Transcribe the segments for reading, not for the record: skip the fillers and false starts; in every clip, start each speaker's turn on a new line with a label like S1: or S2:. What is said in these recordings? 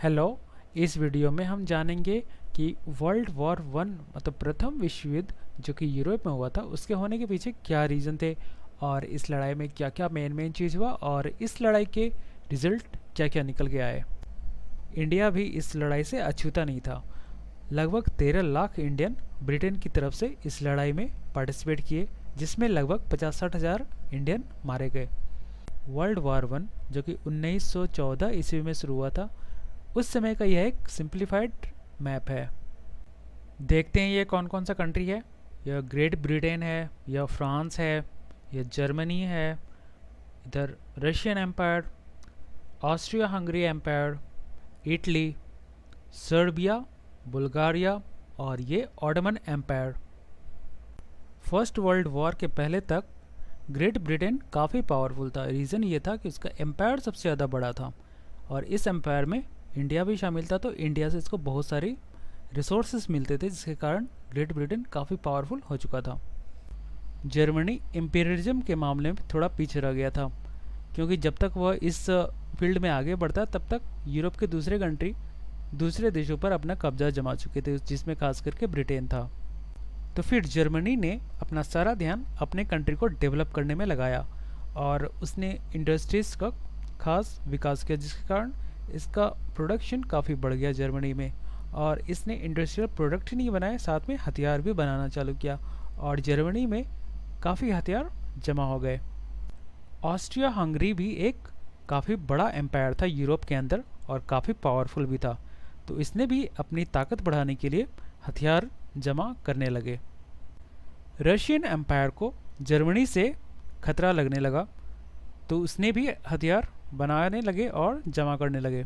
S1: Hello. इस video में हम जानेंगे कि वर्ल्ड वॉर वन मतलब प्रथम विश्व युद्ध जो कि यूरोप में हुआ था उसके होने के पीछे क्या रीज़न थे और इस लड़ाई में क्या क्या मेन चीज़ हुआ और इस लड़ाई के रिजल्ट क्या क्या निकल के आए। इंडिया भी इस लड़ाई से अछूता नहीं था। लगभग 13 लाख इंडियन ब्रिटेन की तरफ से इस लड़ाई में पार्टिसिपेट किए, जिसमें लगभग 50-60 हज़ार इंडियन मारे गए। वर्ल्ड वॉर वन जो कि 1914 ईस्वी में शुरू हुआ था, उस समय का यह एक सिंप्लीफाइड मैप है। देखते हैं ये कौन कौन सा कंट्री है। यह ग्रेट ब्रिटेन है, यह फ्रांस है, यह जर्मनी है, इधर Russian empire, Austria Hungary empire, Italy, Serbia, Bulgaria और ये Ottoman empire. First world war के पहले तक ग्रेट ब्रिटेन काफ़ी पावरफुल था। रीज़न ये था कि उसका एम्पायर सबसे ज़्यादा बड़ा था और इस एम्पायर में इंडिया भी शामिल था, तो इंडिया से इसको बहुत सारी रिसोर्सेज मिलते थे, जिसके कारण ग्रेट ब्रिटेन काफ़ी पावरफुल हो चुका था। जर्मनी इम्पीरियलिज्म के मामले में थोड़ा पीछे रह गया था, क्योंकि जब तक वह इस फील्ड में आगे बढ़ता तब तक यूरोप के दूसरे कंट्री दूसरे देशों पर अपना कब्जा जमा चुके थे, जिसमें खास करके ब्रिटेन था। तो फिर जर्मनी ने अपना सारा ध्यान अपने कंट्री को डेवलप करने में लगाया और उसने इंडस्ट्रीज़ का खास विकास किया, जिसके कारण इसका प्रोडक्शन काफ़ी बढ़ गया जर्मनी में। और इसने इंडस्ट्रियल प्रोडक्ट ही नहीं बनाए, साथ में हथियार भी बनाना चालू किया और जर्मनी में काफ़ी हथियार जमा हो गए। ऑस्ट्रिया हंगरी भी एक काफ़ी बड़ा एम्पायर था यूरोप के अंदर और काफ़ी पावरफुल भी था, तो इसने भी अपनी ताकत बढ़ाने के लिए हथियार जमा करने लगे। रशियन एम्पायर को जर्मनी से खतरा लगने लगा, तो उसने भी हथियार बनाने लगे और जमा करने लगे।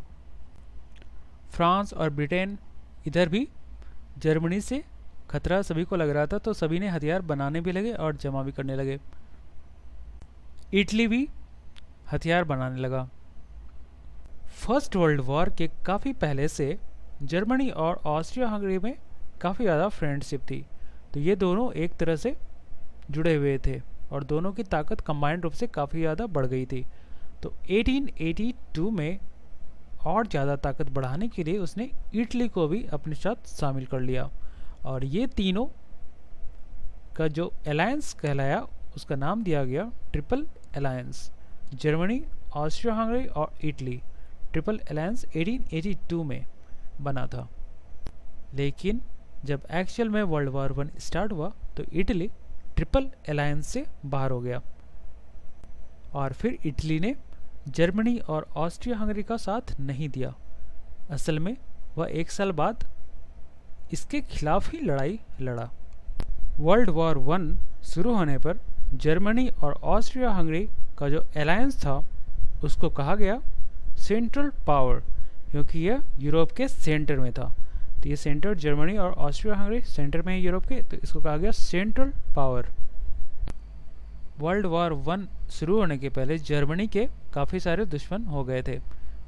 S1: फ्रांस और ब्रिटेन, इधर भी जर्मनी से खतरा सभी को लग रहा था, तो सभी ने हथियार बनाने भी लगे और जमा भी करने लगे। इटली भी हथियार बनाने लगा। फर्स्ट वर्ल्ड वॉर के काफ़ी पहले से जर्मनी और ऑस्ट्रिया हंगरी में काफ़ी ज़्यादा फ्रेंडशिप थी, तो ये दोनों एक तरह से जुड़े हुए थे और दोनों की ताकत कंबाइंड रूप से काफ़ी ज़्यादा बढ़ गई थी। तो 1882 में और ज़्यादा ताकत बढ़ाने के लिए उसने इटली को भी अपने साथ शामिल कर लिया और ये तीनों का जो अलायंस कहलाया उसका नाम दिया गया triple alliance. Germany, Austria Hungary और इटली, ट्रिपल अलायंस 1882 में बना था। लेकिन जब एक्चुअल में वर्ल्ड वॉर वन स्टार्ट हुआ तो इटली ट्रिपल अलायंस से बाहर हो गया और फिर इटली ने जर्मनी और ऑस्ट्रिया हंगरी का साथ नहीं दिया। असल में वह एक साल बाद इसके खिलाफ ही लड़ाई लड़ा। वर्ल्ड वॉर वन शुरू होने पर जर्मनी और ऑस्ट्रिया हंगरी का जो अलायंस था उसको कहा गया सेंट्रल पावर, क्योंकि यह यूरोप के सेंटर में था। तो ये सेंटर जर्मनी और ऑस्ट्रिया हंगरी सेंटर में है यूरोप के, तो इसको कहा गया central power. World war one शुरू होने के पहले जर्मनी के काफ़ी सारे दुश्मन हो गए थे।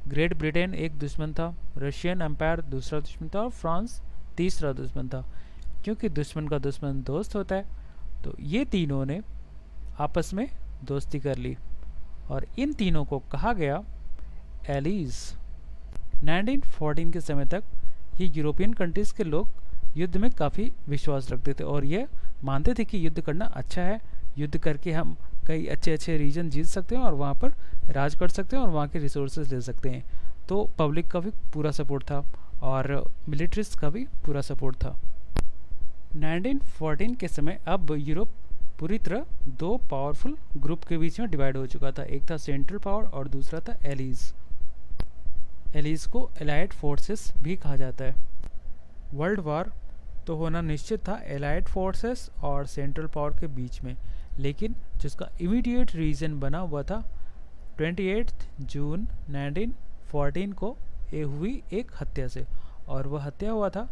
S1: ग्रेट ब्रिटेन एक दुश्मन था, रशियन एम्पायर दूसरा दुश्मन था और फ्रांस तीसरा दुश्मन था। क्योंकि दुश्मन का दुश्मन दोस्त होता है, तो ये तीनों ने आपस में दोस्ती कर ली और इन तीनों को कहा गया एलीज। 1914 के समय तक ये यूरोपियन कंट्रीज़ के लोग युद्ध में काफ़ी विश्वास रखते थे और ये मानते थे कि युद्ध करना अच्छा है, युद्ध करके हम कई अच्छे अच्छे रीजन जीत सकते हैं और वहाँ पर राज कर सकते हैं और वहाँ के रिसोर्सेज ले सकते हैं। तो पब्लिक का भी पूरा सपोर्ट था और मिलिट्रीज का भी पूरा सपोर्ट था। 1914 के समय अब यूरोप पूरी तरह दो पावरफुल ग्रुप के बीच में डिवाइड हो चुका था। एक था सेंट्रल पावर और दूसरा था एलीज। एलीज को एलाइड फोर्सेस भी कहा जाता है। वर्ल्ड वॉर तो होना निश्चित था एलाइड फोर्सेस और सेंट्रल पावर के बीच में, लेकिन जिसका इमीडिएट रीजन बना हुआ था 28 जून 1914 को ये हुई एक हत्या से, और वह हत्या हुआ था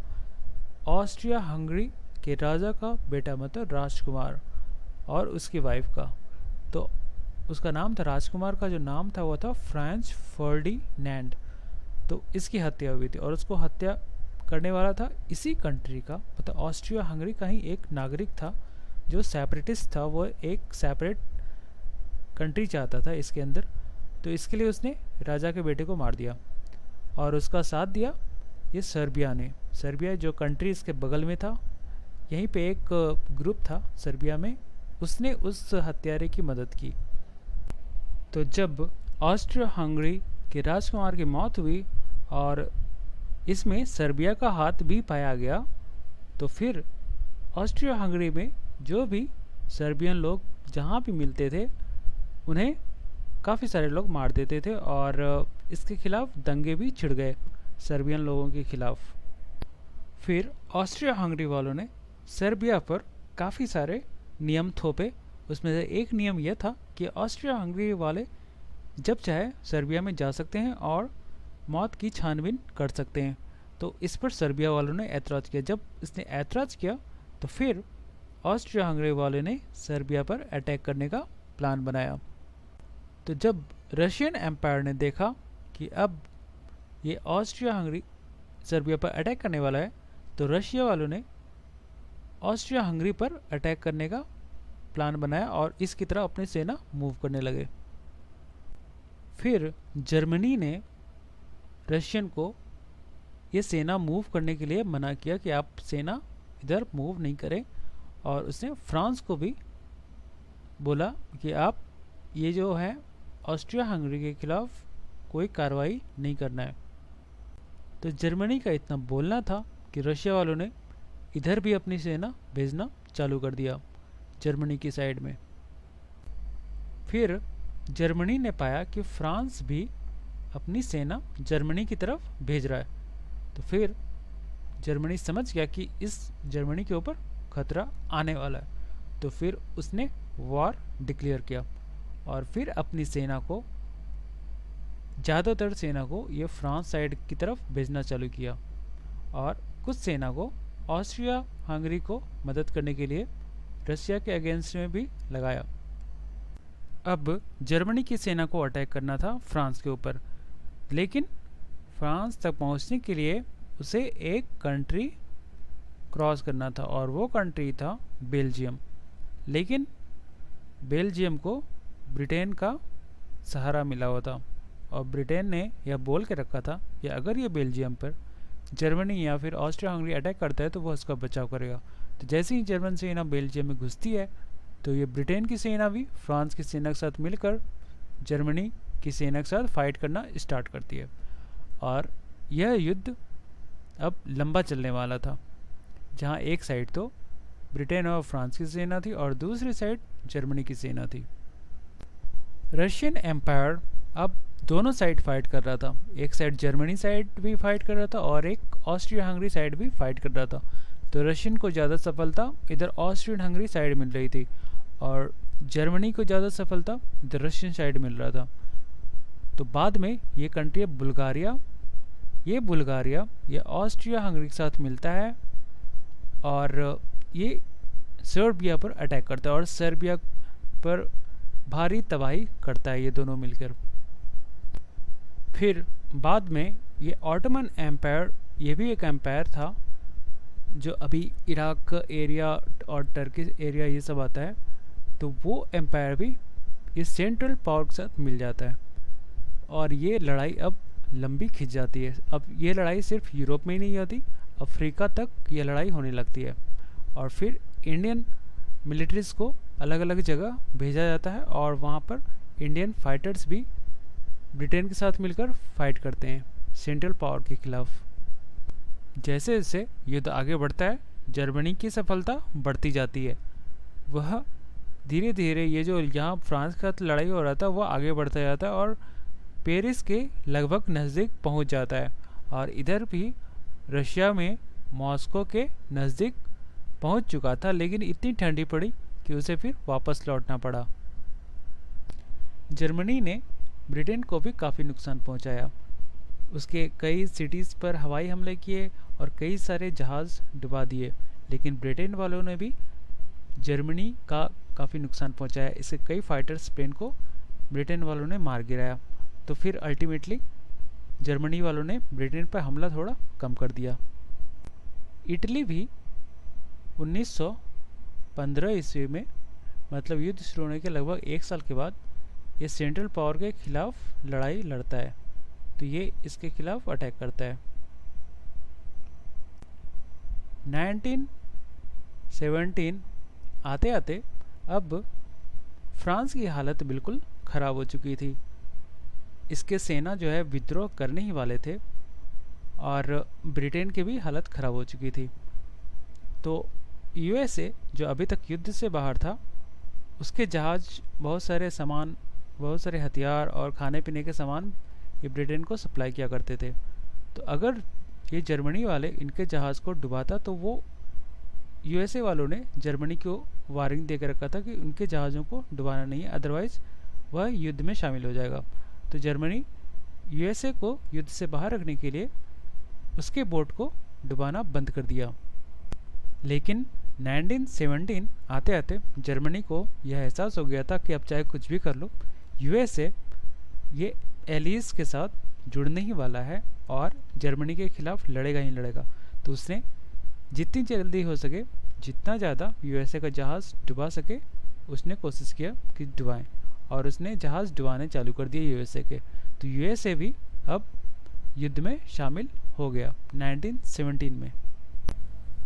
S1: ऑस्ट्रिया हंगरी के राजा का बेटा, मतलब राजकुमार, और उसकी वाइफ का। तो उसका नाम था, राजकुमार का जो नाम था वो था फ्रांज फर्डिनैंड। तो इसकी हत्या हुई थी और उसको हत्या करने वाला था इसी कंट्री का, मतलब ऑस्ट्रिया हंगरी का ही एक नागरिक था जो सेपरेटिस्ट था। वो एक सेपरेट कंट्री चाहता था इसके अंदर, तो इसके लिए उसने राजा के बेटे को मार दिया। और उसका साथ दिया ये सर्बिया ने। सर्बिया जो कंट्री इसके बगल में था, यहीं पे एक ग्रुप था सर्बिया में, उसने उस हत्यारे की मदद की। तो जब ऑस्ट्रिया हंगरी के राजकुमार की मौत हुई और इसमें सर्बिया का हाथ भी पाया गया, तो फिर ऑस्ट्रिया हंगरी में जो भी सर्बियन लोग जहाँ भी मिलते थे उन्हें काफ़ी सारे लोग मार देते थे और इसके खिलाफ दंगे भी छिड़ गए सर्बियन लोगों के खिलाफ। फिर ऑस्ट्रिया हंगरी वालों ने सर्बिया पर काफ़ी सारे नियम थोपे। उसमें से एक नियम यह था कि ऑस्ट्रिया हंगरी वाले जब चाहे सर्बिया में जा सकते हैं और मौत की छानबीन कर सकते हैं। तो इस पर सर्बिया वालों ने ऐतराज़ किया। जब इसने ऐतराज़ किया तो फिर ऑस्ट्रिया हंगरी वाले ने सर्बिया पर अटैक करने का प्लान बनाया। तो जब रशियन एम्पायर ने देखा कि अब ये ऑस्ट्रिया हंगरी सर्बिया पर अटैक करने वाला है, तो रशिया वालों ने ऑस्ट्रिया हंगरी पर अटैक करने का प्लान बनाया और इसकी तरह अपनी सेना मूव करने लगे। फिर जर्मनी ने रशियन को ये सेना मूव करने के लिए मना किया कि आप सेना इधर मूव नहीं करें, और उसने फ्रांस को भी बोला कि आप ये जो है ऑस्ट्रिया हंगरी के खिलाफ कोई कार्रवाई नहीं करना है। तो जर्मनी का इतना बोलना था कि रशिया वालों ने इधर भी अपनी सेना भेजना चालू कर दिया जर्मनी की साइड में। फिर जर्मनी ने पाया कि फ्रांस भी अपनी सेना जर्मनी की तरफ भेज रहा है, तो फिर जर्मनी समझ गया कि इस जर्मनी के ऊपर खतरा आने वाला है, तो फिर उसने वॉर डिक्लेयर किया और फिर अपनी सेना को, ज़्यादातर सेना को ये फ्रांस साइड की तरफ भेजना चालू किया और कुछ सेना को ऑस्ट्रिया हंगरी को मदद करने के लिए रशिया के अगेंस्ट में भी लगाया। अब जर्मनी की सेना को अटैक करना था फ्रांस के ऊपर, लेकिन फ्रांस तक पहुंचने के लिए उसे एक कंट्री क्रॉस करना था और वो कंट्री था बेल्जियम। लेकिन बेल्जियम को ब्रिटेन का सहारा मिला हुआ था और ब्रिटेन ने यह बोल के रखा था कि अगर ये बेल्जियम पर जर्मनी या फिर ऑस्ट्रिया हंगरी अटैक करता है तो वो उसका बचाव करेगा। तो जैसे ही जर्मन सेना बेल्जियम में घुसती है तो ये ब्रिटेन की सेना भी फ्रांस की सेना के साथ मिलकर जर्मनी की सेना के साथ फाइट करना स्टार्ट करती है और यह युद्ध अब लंबा चलने वाला था, जहाँ एक साइड तो ब्रिटेन और फ्रांस की सेना थी और दूसरी साइड जर्मनी की सेना थी। रशियन एम्पायर अब दोनों साइड फाइट कर रहा था, एक साइड जर्मनी साइड भी फाइट कर रहा था और एक ऑस्ट्रिया हंगरी साइड भी फाइट कर रहा था। तो रशियन को ज़्यादा सफलता इधर ऑस्ट्रियन हंगरी साइड मिल रही थी और जर्मनी को ज़्यादा सफलता इधर रशियन साइड मिल रहा था। तो बाद में ये कंट्री बुल्गारिया, ये ऑस्ट्रिया हंगरी के साथ मिलता है और ये सर्बिया पर अटैक करता है और सर्बिया पर भारी तबाही करता है ये दोनों मिलकर। फिर बाद में ये ऑटोमन एम्पायर, ये भी एक एम्पायर था जो अभी इराक एरिया और टर्किश एरिया ये सब आता है, तो वो एम्पायर भी ये सेंट्रल पावर के साथ मिल जाता है और ये लड़ाई अब लंबी खिंच जाती है। अब ये लड़ाई सिर्फ यूरोप में ही नहीं होती, अफ्रीका तक ये लड़ाई होने लगती है और फिर इंडियन मिलिट्रीज़ को अलग अलग जगह भेजा जाता है और वहाँ पर इंडियन फाइटर्स भी ब्रिटेन के साथ मिलकर फाइट करते हैं सेंट्रल पावर के खिलाफ। जैसे जैसे युद्ध आगे बढ़ता है जर्मनी की सफलता बढ़ती जाती है, वह धीरे धीरे ये जो यहाँ फ्रांस का लड़ाई हो रहा था वह आगे बढ़ता जाता है और पेरिस के लगभग नज़दीक पहुँच जाता है और इधर भी रशिया में मॉस्को के नज़दीक पहुँच चुका था, लेकिन इतनी ठंडी पड़ी कि उसे फिर वापस लौटना पड़ा। जर्मनी ने ब्रिटेन को भी काफ़ी नुकसान पहुंचाया, उसके कई सिटीज़ पर हवाई हमले किए और कई सारे जहाज़ डुबा दिए, लेकिन ब्रिटेन वालों ने भी जर्मनी का काफ़ी नुकसान पहुंचाया। इसके कई फाइटर्स प्लेन को ब्रिटेन वालों ने मार गिराया। तो फिर अल्टीमेटली जर्मनी वालों ने ब्रिटेन पर हमला थोड़ा कम कर दिया। इटली भी 1915 ईस्वी में, मतलब युद्ध शुरू होने के लगभग एक साल के बाद, ये सेंट्रल पावर के खिलाफ लड़ाई लड़ता है तो ये इसके खिलाफ अटैक करता है। 1917 आते आते अब फ्रांस की हालत बिल्कुल ख़राब हो चुकी थी। इसके सेना जो है विद्रोह करने ही वाले थे और ब्रिटेन की भी हालत ख़राब हो चुकी थी। तो यूएसए जो अभी तक युद्ध से बाहर था, उसके जहाज़ बहुत सारे सामान, बहुत सारे हथियार और खाने पीने के सामान ये ब्रिटेन को सप्लाई किया करते थे। तो अगर ये जर्मनी वाले इनके जहाज़ को डुबाता तो वो यूएसए वालों ने जर्मनी को वार्निंग दे के रखा था कि उनके जहाज़ों को डुबाना नहीं है, अदरवाइज़ वह युद्ध में शामिल हो जाएगा। तो जर्मनी यूएसए को युद्ध से बाहर रखने के लिए उसके बोट को डुबाना बंद कर दिया। लेकिन 1917 आते आते जर्मनी को यह एहसास हो गया था कि अब चाहे कुछ भी कर लो, यूएसए ये एलीज के साथ जुड़ने ही वाला है और जर्मनी के खिलाफ लड़ेगा ही लड़ेगा। तो उसने जितनी जल्दी हो सके, जितना ज़्यादा यूएसए का जहाज़ डुबा सके, उसने कोशिश किया कि डुबाएं, और उसने जहाज़ डुबाने चालू कर दिए यूएसए के। तो यूएसए भी अब युद्ध में शामिल हो गया 1917 में।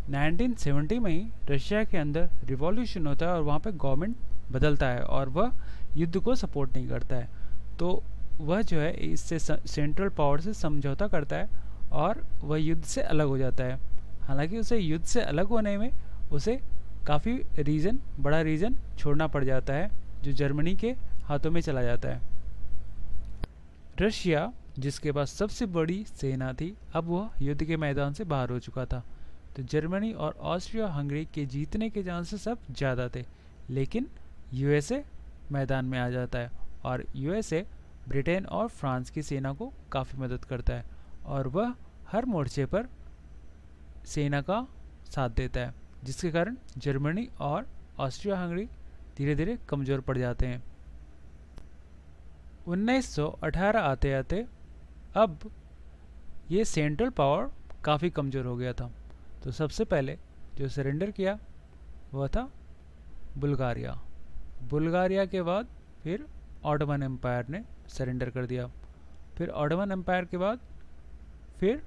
S1: 1970 में ही रशिया के अंदर रिवॉल्यूशन होता है और वहाँ पे गवर्नमेंट बदलता है और वह युद्ध को सपोर्ट नहीं करता है। तो वह जो है इससे सेंट्रल पावर से समझौता करता है और वह युद्ध से अलग हो जाता है। हालांकि उसे युद्ध से अलग होने में उसे काफ़ी बड़ा रीज़न छोड़ना पड़ जाता है, जो जर्मनी के हाथों में चला जाता है। रशिया जिसके पास सबसे बड़ी सेना थी, अब वह युद्ध के मैदान से बाहर हो चुका था। तो जर्मनी और ऑस्ट्रिया हंगरी के जीतने के चांसेस अब ज़्यादा थे, लेकिन यूएसए मैदान में आ जाता है और यूएसए ब्रिटेन और फ्रांस की सेना को काफ़ी मदद करता है और वह हर मोर्चे पर सेना का साथ देता है, जिसके कारण जर्मनी और ऑस्ट्रिया हंगरी धीरे धीरे कमज़ोर पड़ जाते हैं। 1918 आते आते अब ये सेंट्रल पावर काफ़ी कमज़ोर हो गया था। तो सबसे पहले जो सरेंडर किया वह था बुल्गारिया। बुल्गारिया के बाद फिर ऑटोमन एम्पायर ने सरेंडर कर दिया। फिर ऑटोमन एम्पायर के बाद फिर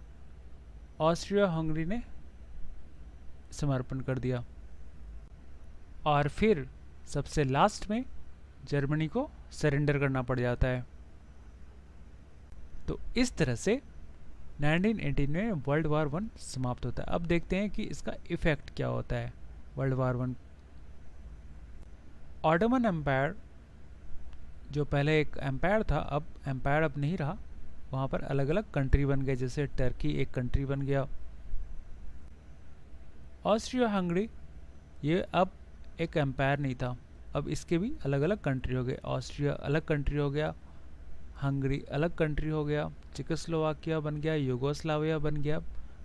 S1: ऑस्ट्रिया हंगरी ने समर्पण कर दिया और फिर सबसे लास्ट में जर्मनी को सरेंडर करना पड़ जाता है। तो इस तरह से 1918 में वर्ल्ड वार 1 समाप्त होता है। अब देखते हैं कि इसका इफ़ेक्ट क्या होता है वर्ल्ड वार 1। ऑटोमन एम्पायर जो पहले एक एम्पायर था, अब एम्पायर अब नहीं रहा, वहाँ पर अलग अलग कंट्री बन गए, जैसे टर्की एक कंट्री बन गया। ऑस्ट्रिया हंगरी ये अब एक एम्पायर नहीं था, अब इसके भी अलग अलग कंट्री हो गए। ऑस्ट्रिया अलग कंट्री हो गया, हंगरी अलग कंट्री हो गया, चेकोस्लोवाकिया बन गया, यूगोस्लाविया बन गया।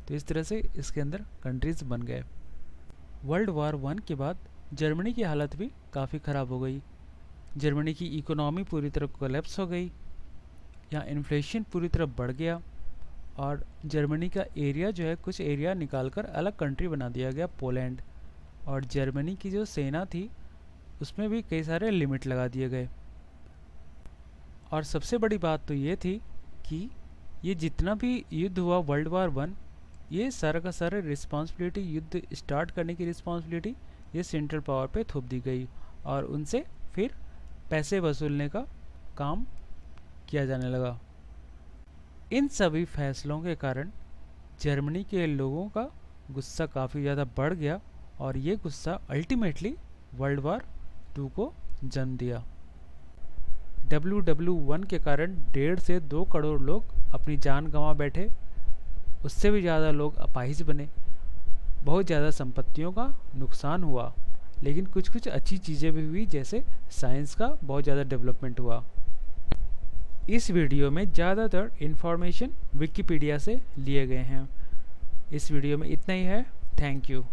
S1: तो इस तरह से इसके अंदर कंट्रीज बन गए। वर्ल्ड वार 1 के बाद जर्मनी की हालत भी काफ़ी ख़राब हो गई। जर्मनी की इकोनॉमी पूरी तरह कोलैप्स हो गई, यहाँ इन्फ्लेशन पूरी तरह बढ़ गया और जर्मनी का एरिया जो है, कुछ एरिया निकालकर अलग कंट्री बना दिया गया, पोलैंड। और जर्मनी की जो सेना थी उसमें भी कई सारे लिमिट लगा दिए गए। और सबसे बड़ी बात तो ये थी कि ये जितना भी युद्ध हुआ वर्ल्ड वार 1, ये सारा का सारा रिस्पॉन्सिबिलिटी, युद्ध स्टार्ट करने की रिस्पॉन्सिबिलिटी ये सेंट्रल पावर पे थोप दी गई और उनसे फिर पैसे वसूलने का काम किया जाने लगा। इन सभी फैसलों के कारण जर्मनी के लोगों का गुस्सा काफ़ी ज़्यादा बढ़ गया और ये गुस्सा अल्टीमेटली वर्ल्ड वार 2 को जन्म दिया। WW1 के कारण 1.5 से 2 करोड़ लोग अपनी जान गंवा बैठे, उससे भी ज़्यादा लोग अपाहिज बने, बहुत ज़्यादा संपत्तियों का नुकसान हुआ, लेकिन कुछ कुछ अच्छी चीज़ें भी हुई, जैसे साइंस का बहुत ज़्यादा डेवलपमेंट हुआ। इस वीडियो में ज़्यादातर इन्फॉर्मेशन विकिपीडिया से लिए गए हैं। इस वीडियो में इतना ही है। Thank you.